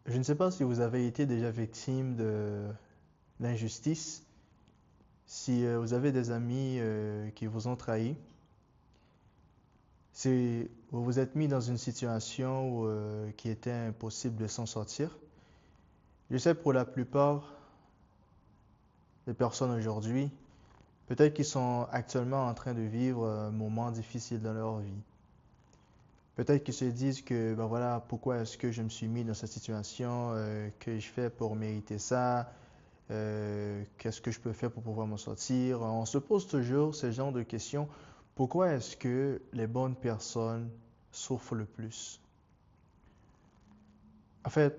Je ne sais pas si vous avez été déjà victime de l'injustice, si vous avez des amis qui vous ont trahi, si vous vous êtes mis dans une situation qui était impossible de s'en sortir. Je sais pour la plupart des personnes aujourd'hui, peut-être qu'ils sont actuellement en train de vivre un moment difficile dans leur vie. Peut-être qu'ils se disent que, ben voilà, pourquoi est-ce que je me suis mis dans cette situation, que je fais pour mériter ça, qu'est-ce que je peux faire pour pouvoir m'en sortir? On se pose toujours ce genre de questions. Pourquoi est-ce que les bonnes personnes souffrent le plus? En fait,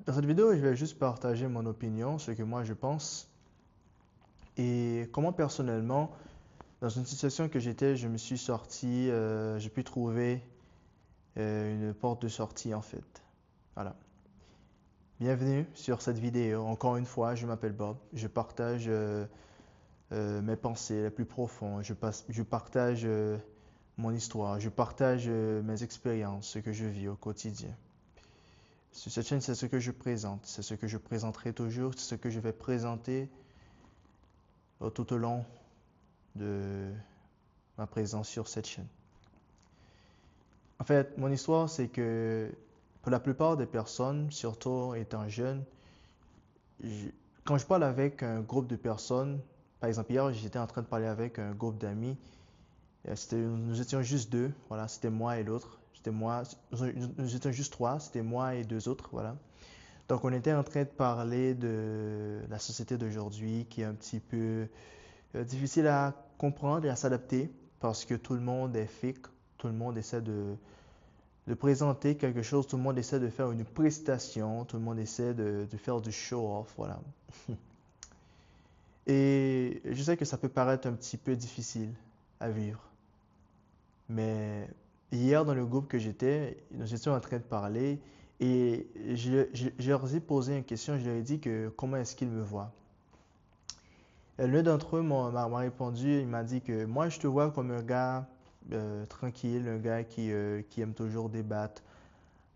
dans cette vidéo, je vais juste partager mon opinion, ce que moi je pense et comment personnellement, dans une situation que j'étais, je me suis sorti, j'ai pu trouver une porte de sortie en fait. Voilà. Bienvenue sur cette vidéo. Encore une fois, je m'appelle Bob. Je partage mes pensées les plus profondes. Je partage mon histoire. Je partage mes expériences, ce que je vis au quotidien. Sur cette chaîne, c'est ce que je présente. C'est ce que je présenterai toujours. C'est ce que je vais présenter tout au long de ma présence sur cette chaîne. En fait, mon histoire, c'est que pour la plupart des personnes, surtout étant jeune, je- quand je parle avec un groupe de personnes, par exemple hier, j'étais en train de parler avec un groupe d'amis. Nous étions juste deux, voilà, c'était moi et l'autre. C'était moi, nous étions juste trois, c'était moi et deux autres, voilà. Donc on était en train de parler de la société d'aujourd'hui qui est un petit peu difficile à comprendre et à s'adapter parce que tout le monde est fake, tout le monde essaie de présenter quelque chose, tout le monde essaie de faire une prestation, tout le monde essaie de faire du show-off, voilà. Et je sais que ça peut paraître un petit peu difficile à vivre. Mais hier, dans le groupe que j'étais, nous étions en train de parler et je leur ai posé une question. Je leur ai dit que comment est-ce qu'ils me voient. L'un d'entre eux m'a répondu, il m'a dit que moi, je te vois comme un gars tranquille, un gars qui aime toujours débattre,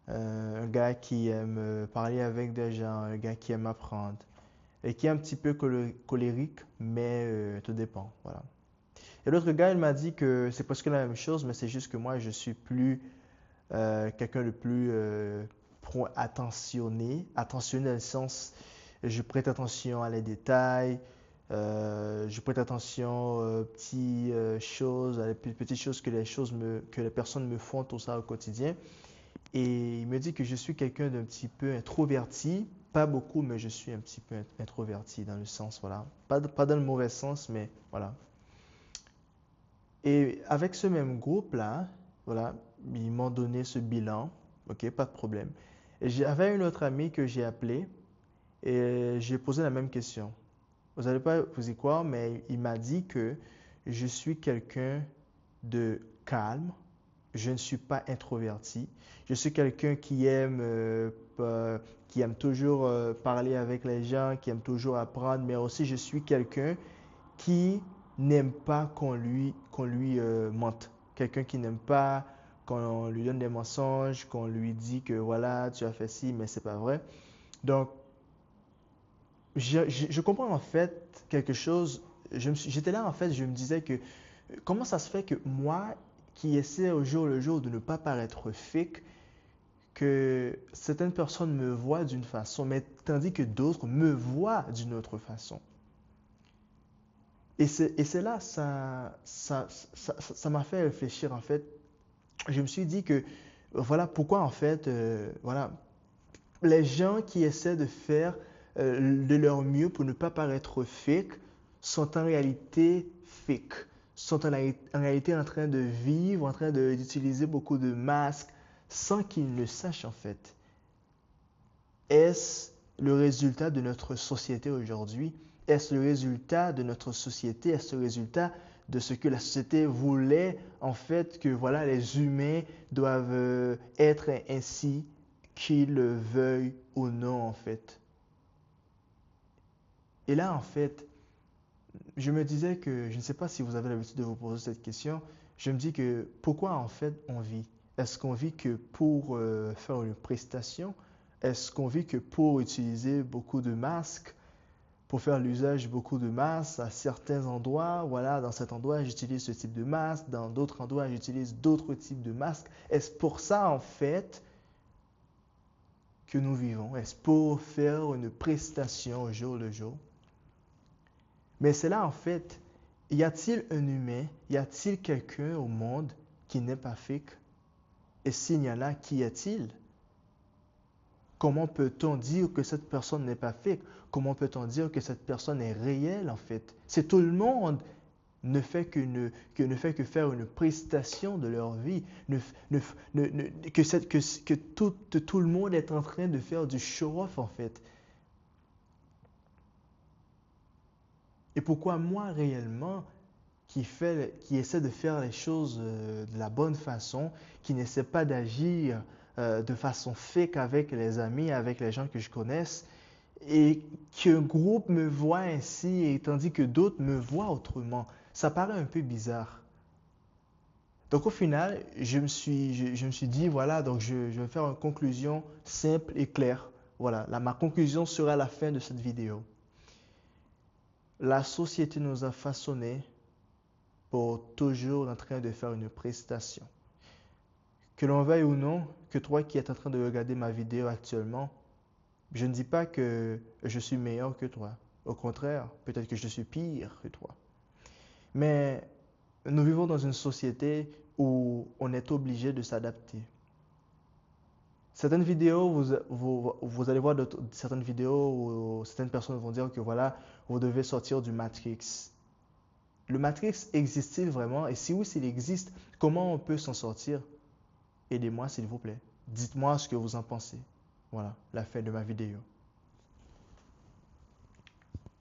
un gars qui aime parler avec des gens, un gars qui aime apprendre et qui est un petit peu colérique, mais tout dépend. Voilà. Et l'autre gars, il m'a dit que c'est presque la même chose, mais c'est juste que moi, je suis plus quelqu'un de plus attentionné dans le sens, je prête attention à les détails, je prête attention aux petites choses, à les petites choses que les personnes me font, tout ça au quotidien. Et il me dit que je suis quelqu'un d'un petit peu introverti, pas beaucoup, mais je suis un petit peu introverti dans le sens, voilà, pas dans le mauvais sens, mais voilà. Et avec ce même groupe-là, voilà, ils m'ont donné ce bilan. Ok, pas de problème. Et j'avais une autre amie que j'ai appelée et j'ai posé la même question. Vous n'allez pas vous y croire, mais il m'a dit que je suis quelqu'un de calme. Je ne suis pas introverti. Je suis quelqu'un qui aime toujours parler avec les gens, qui aime toujours apprendre, mais aussi je suis quelqu'un qui n'aime pas qu'on lui mente. Quelqu'un qui n'aime pas qu'on lui donne des mensonges, qu'on lui dit que voilà, tu as fait ci, mais c'est pas vrai. Donc, je comprends en fait quelque chose. J'étais là en fait, je me disais que comment ça se fait que moi, qui essaie au jour le jour de ne pas paraître fake, que certaines personnes me voient d'une façon, mais tandis que d'autres me voient d'une autre façon. Et c'est là, ça m'a fait réfléchir en fait. Je me suis dit que voilà pourquoi en fait, voilà, les gens qui essaient de faire de leur mieux pour ne pas paraître fake sont en réalité fake, sont en réalité en train de vivre, en train d'utiliser beaucoup de masques sans qu'ils ne sachent en fait. Est-ce le résultat de notre société aujourd'hui? Est-ce le résultat de notre société? Est-ce le résultat de ce que la société voulait en fait que voilà les humains doivent être ainsi qu'ils le veuillent ou non en fait? Et là en fait, je me disais que je ne sais pas si vous avez l'habitude de vous poser cette question. Je me dis que pourquoi en fait on vit? Est-ce qu'on vit que pour faire une prestation? est-ce qu'on vit que pour utiliser beaucoup de masques, pour faire l'usage de beaucoup de masques à certains endroits, voilà, dans cet endroit j'utilise ce type de masque, dans d'autres endroits j'utilise d'autres types de masques. Est-ce pour ça en fait que nous vivons? Est-ce pour faire une prestation au jour le jour? Mais c'est là en fait, y a-t-il un humain, y a-t-il quelqu'un au monde qui n'est pas fake? Et s'il y en a, qui est-il? Comment peut-on dire que cette personne n'est pas fake? Comment peut-on dire que cette personne est réelle en fait? C'est tout le monde ne fait que faire une prestation de leur vie, que tout le monde est en train de faire du show-off en fait. Et pourquoi moi réellement, qui essaie de faire les choses de la bonne façon, qui n'essaie pas d'agir de façon fake avec les amis, avec les gens que je connaisse, et qu'un groupe me voit ainsi, et tandis que d'autres me voient autrement. Ça paraît un peu bizarre. Donc au final, je me suis dit, voilà, donc je vais faire une conclusion simple et claire. Voilà, là, ma conclusion sera la fin de cette vidéo. La société nous a façonnés pour toujours en train de faire une prestation. Que l'on veuille ou non, que toi qui es en train de regarder ma vidéo actuellement, je ne dis pas que je suis meilleur que toi. Au contraire, peut-être que je suis pire que toi. Mais nous vivons dans une société où on est obligé de s'adapter. Certaines vidéos, vous allez voir certaines vidéos où certaines personnes vont dire que voilà, vous devez sortir du Matrix. Le Matrix existe-t-il vraiment? Et si oui, s'il existe, comment on peut s'en sortir? Aidez-moi s'il vous plaît. Dites-moi ce que vous en pensez. Voilà, la fin de ma vidéo.